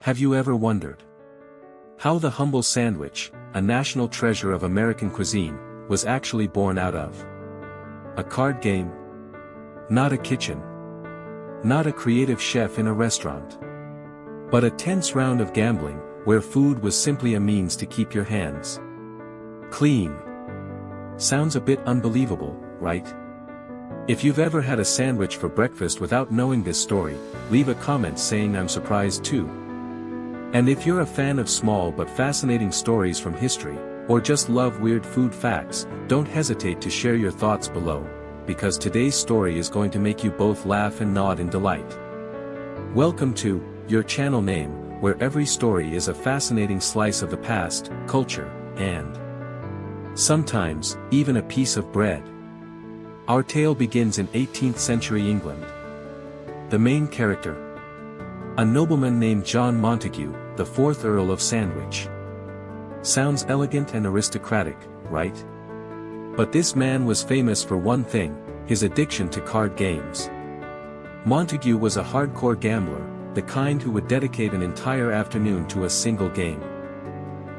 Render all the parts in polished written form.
Have you ever wondered how the humble sandwich, a national treasure of American cuisine, was actually born out of a card game? Not a kitchen. Not a creative chef in a restaurant. But a tense round of gambling, where food was simply a means to keep your hands clean. Sounds a bit unbelievable, right? If you've ever had a sandwich for breakfast without knowing this story, leave a comment saying I'm surprised too. And if you're a fan of small but fascinating stories from history, or just love weird food facts, don't hesitate to share your thoughts below, because today's story is going to make you both laugh and nod in delight. Welcome to your channel name, where every story is a fascinating slice of the past, culture, and sometimes, even a piece of bread. Our tale begins in 18th century England. The main character, a nobleman named John Montague, the 4th Earl of Sandwich. Sounds elegant and aristocratic, right? But this man was famous for one thing, his addiction to card games. Montague was a hardcore gambler, the kind who would dedicate an entire afternoon to a single game.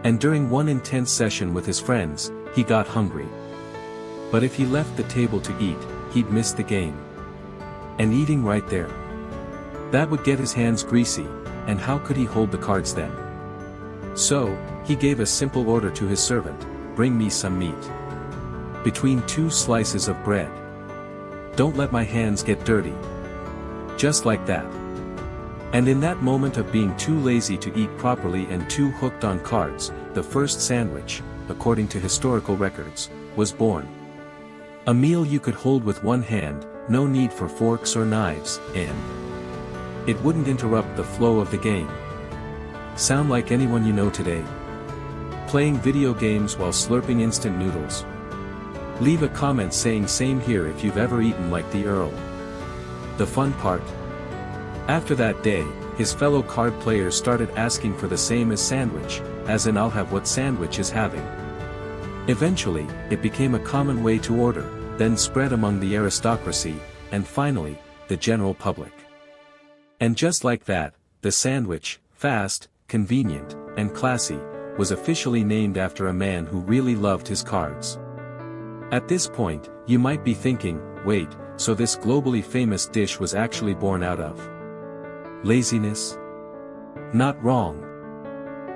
And during one intense session with his friends, he got hungry. But if he left the table to eat, he'd miss the game. And eating right there, that would get his hands greasy, and how could he hold the cards then? So, he gave a simple order to his servant: bring me some meat between 2 slices of bread. Don't let my hands get dirty. Just like that. And in that moment of being too lazy to eat properly and too hooked on cards, the first sandwich, according to historical records, was born. A meal you could hold with one hand, no need for forks or knives, and it wouldn't interrupt the flow of the game. Sound like anyone you know today? Playing video games while slurping instant noodles? Leave a comment saying same here if you've ever eaten like the Earl. The fun part? After that day, his fellow card players started asking for the same as sandwich, as in I'll have what sandwich is having. Eventually, it became a common way to order, then spread among the aristocracy, and finally, the general public. And just like that, the sandwich, fast, convenient, and classy, was officially named after a man who really loved his cards. At this point, you might be thinking, wait, so this globally famous dish was actually born out of laziness? Not wrong.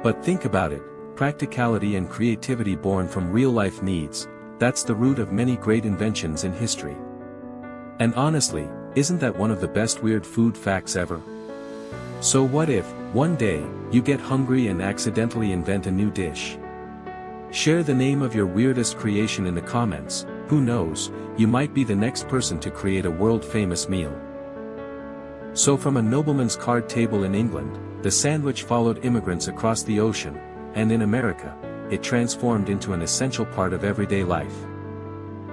But think about it, practicality and creativity born from real-life needs, that's the root of many great inventions in history. And honestly, isn't that one of the best weird food facts ever? So what if, one day, you get hungry and accidentally invent a new dish? Share the name of your weirdest creation in the comments. Who knows, you might be the next person to create a world-famous meal. So from a nobleman's card table in England, the sandwich followed immigrants across the ocean, and in America, it transformed into an essential part of everyday life.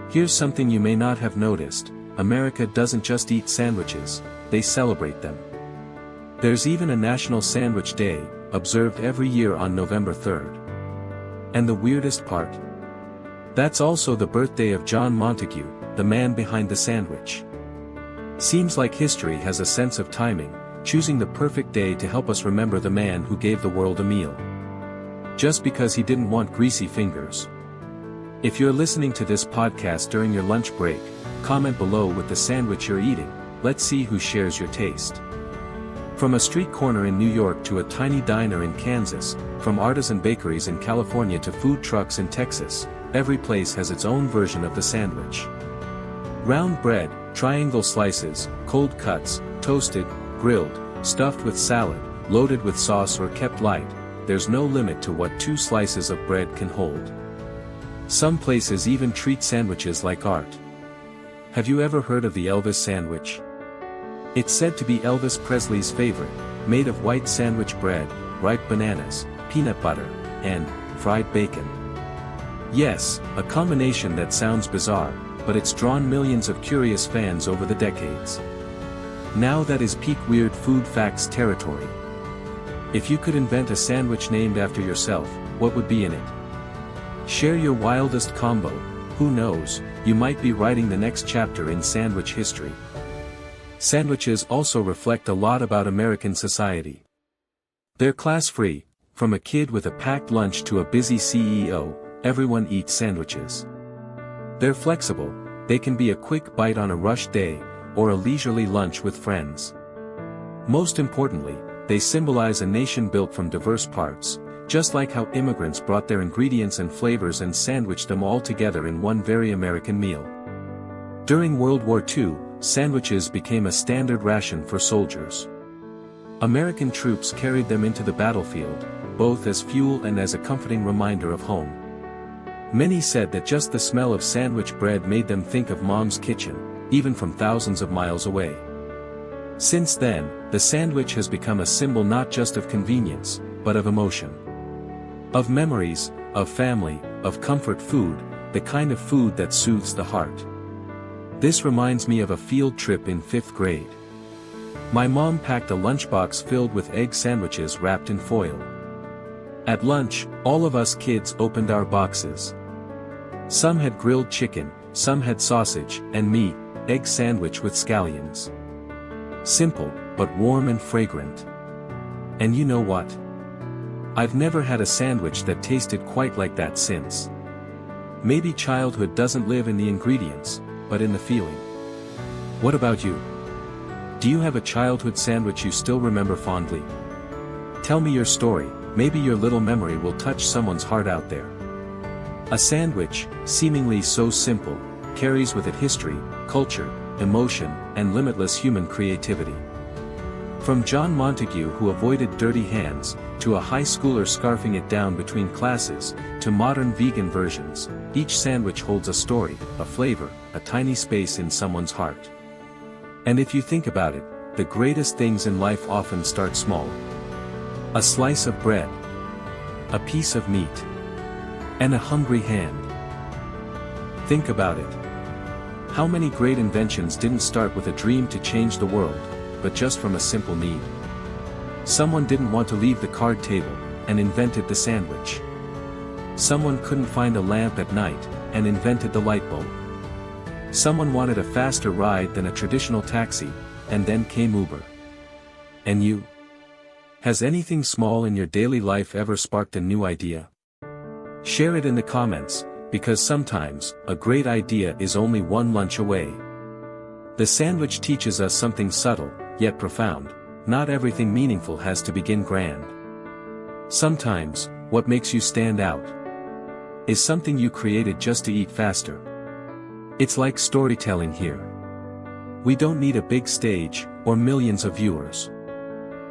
Here's something you may not have noticed: America doesn't just eat sandwiches, they celebrate them. There's even a National Sandwich Day, observed every year on November 3rd. And the weirdest part? That's also the birthday of John Montague, the man behind the sandwich. Seems like history has a sense of timing, choosing the perfect day to help us remember the man who gave the world a meal. Just because he didn't want greasy fingers. If you're listening to this podcast during your lunch break, comment below with the sandwich you're eating. Let's see who shares your taste. From a street corner in New York to a tiny diner in Kansas, from artisan bakeries in California to food trucks in Texas, every place has its own version of the sandwich. Round bread, triangle slices, cold cuts, toasted, grilled, stuffed with salad, loaded with sauce or kept light, there's no limit to what 2 slices of bread can hold. Some places even treat sandwiches like art. Have you ever heard of the Elvis sandwich? It's said to be Elvis Presley's favorite, made of white sandwich bread, ripe bananas, peanut butter, and fried bacon. Yes, a combination that sounds bizarre, but it's drawn millions of curious fans over the decades. Now that is peak weird food facts territory. If you could invent a sandwich named after yourself, what would be in it? Share your wildest combo. Who knows, you might be writing the next chapter in sandwich history. Sandwiches also reflect a lot about American society. They're class-free, from a kid with a packed lunch to a busy CEO, everyone eats sandwiches. They're flexible, they can be a quick bite on a rush day, or a leisurely lunch with friends. Most importantly, they symbolize a nation built from diverse parts, just like how immigrants brought their ingredients and flavors and sandwiched them all together in one very American meal. During World War II, sandwiches became a standard ration for soldiers. American troops carried them into the battlefield, both as fuel and as a comforting reminder of home. Many said that just the smell of sandwich bread made them think of mom's kitchen, even from thousands of miles away. Since then, the sandwich has become a symbol not just of convenience, but of emotion. Of memories, of family, of comfort food, the kind of food that soothes the heart. This reminds me of a field trip in 5th grade. My mom packed a lunchbox filled with egg sandwiches wrapped in foil. At lunch, all of us kids opened our boxes. Some had grilled chicken, some had sausage and meat, egg sandwich with scallions. Simple, but warm and fragrant. And you know what? I've never had a sandwich that tasted quite like that since. Maybe childhood doesn't live in the ingredients, but in the feeling. What about you? Do you have a childhood sandwich you still remember fondly? Tell me your story, maybe your little memory will touch someone's heart out there. A sandwich, seemingly so simple, carries with it history, culture, emotion, and limitless human creativity. From John Montague who avoided dirty hands, to a high schooler scarfing it down between classes, to modern vegan versions, each sandwich holds a story, a flavor, a tiny space in someone's heart. And if you think about it, the greatest things in life often start small. A slice of bread, a piece of meat, and a hungry hand. Think about it. How many great inventions didn't start with a dream to change the world, but just from a simple need? Someone didn't want to leave the card table, and invented the sandwich. Someone couldn't find a lamp at night, and invented the light bulb. Someone wanted a faster ride than a traditional taxi, and then came Uber. And you? Has anything small in your daily life ever sparked a new idea? Share it in the comments, because sometimes, a great idea is only one lunch away. The sandwich teaches us something subtle, yet profound. Not everything meaningful has to begin grand. Sometimes, what makes you stand out is something you created just to eat faster. It's like storytelling here. We don't need a big stage, or millions of viewers.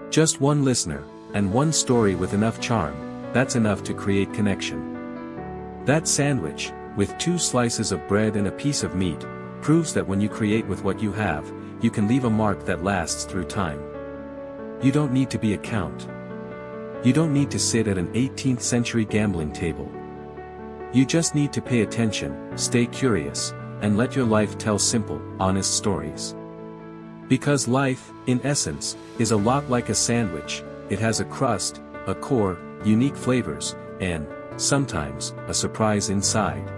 Just one listener, and one story with enough charm, that's enough to create connection. That sandwich, with 2 slices of bread and a piece of meat, proves that when you create with what you have, you can leave a mark that lasts through time. You don't need to be a count. You don't need to sit at an 18th century gambling table. You just need to pay attention, stay curious, and let your life tell simple, honest stories. Because life, in essence, is a lot like a sandwich. It has a crust, a core, unique flavors, and, sometimes, a surprise inside.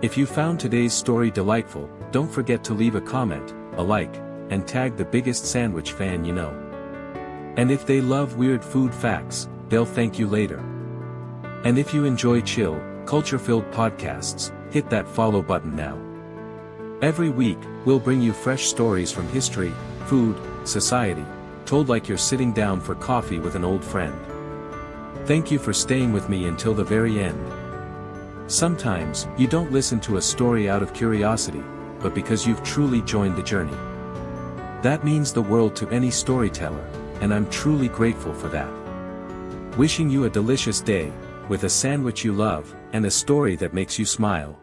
If you found today's story delightful, don't forget to leave a comment, a like, and tag the biggest sandwich fan you know. And if they love weird food facts, they'll thank you later. And if you enjoy chill, culture-filled podcasts, hit that follow button now. Every week, we'll bring you fresh stories from history, food, society, told like you're sitting down for coffee with an old friend. Thank you for staying with me until the very end. Sometimes, you don't listen to a story out of curiosity, but because you've truly joined the journey. That means the world to any storyteller, and I'm truly grateful for that. Wishing you a delicious day, with a sandwich you love, and a story that makes you smile.